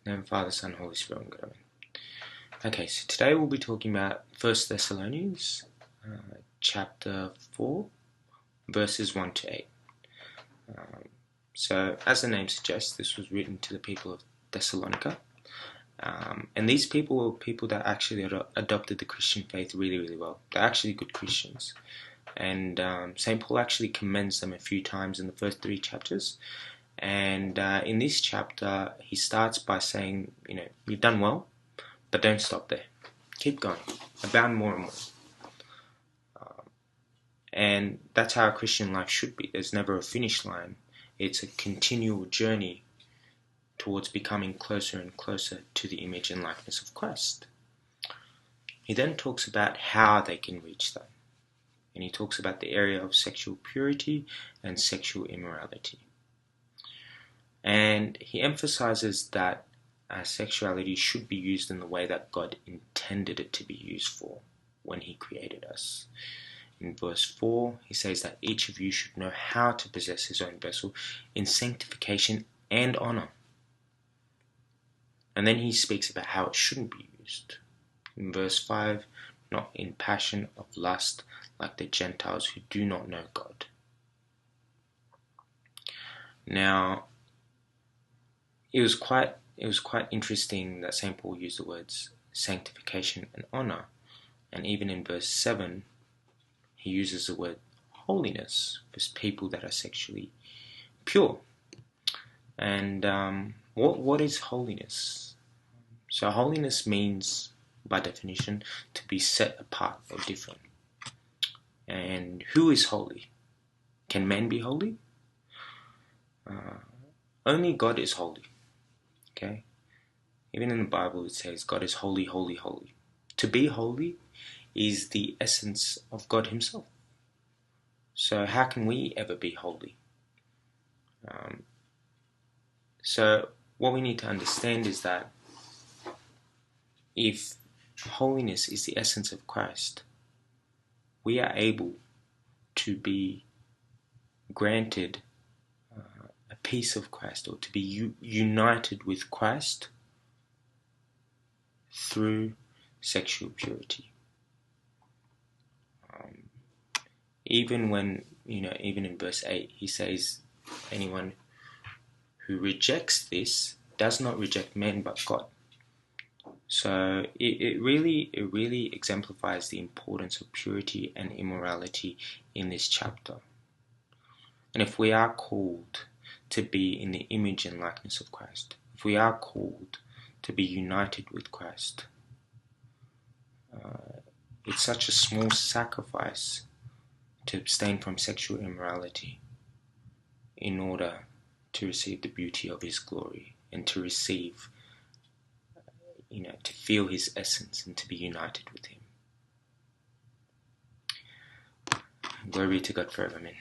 Name of Father, Son, Holy Spirit, and God. Amen. Okay, so today we'll be talking about 1 Thessalonians chapter 4, verses 1 to 8. So, as the name suggests, this was written to the people of Thessalonica. And these people were people that actually adopted the Christian faith really, really well. They're actually good Christians. And St. Paul actually commends them a few times in the first 3 chapters. And in this chapter, he starts by saying, you've done well, but don't stop there. Keep going. Abound more and more. And that's how a Christian life should be. There's never a finish line. It's a continual journey towards becoming closer and closer to the image and likeness of Christ. He then talks about how they can reach that. And he talks about the area of sexual purity and sexual immorality. And he emphasizes that sexuality should be used in the way that God intended it to be used for when he created us. In verse 4, he says that each of you should know how to possess his own vessel in sanctification and honor. And then he speaks about how it shouldn't be used. In verse 5, not in passion of lust like the Gentiles who do not know God. Now, it was quite interesting that St. Paul used the words sanctification and honor. And even in verse 7, he uses the word holiness for people that are sexually pure. And what is holiness? So holiness means, by definition, to be set apart or different. And who is holy? Can men be holy? Only God is holy. Okay? Even in the Bible it says God is holy, holy, holy. To be holy is the essence of God himself. So how can we ever be holy? So what we need to understand is that if holiness is the essence of Christ, we are able to be granted a piece of Christ, or to be united with Christ through sexual purity. Even in verse 8, he says, anyone who rejects this does not reject men but God. So it really exemplifies the importance of purity and immorality in this chapter. And if we are called to be in the image and likeness of Christ, if we are called to be united with Christ, it's such a small sacrifice to abstain from sexual immorality in order to receive the beauty of his glory and to receive, to feel his essence and to be united with him. Glory to God forever, amen.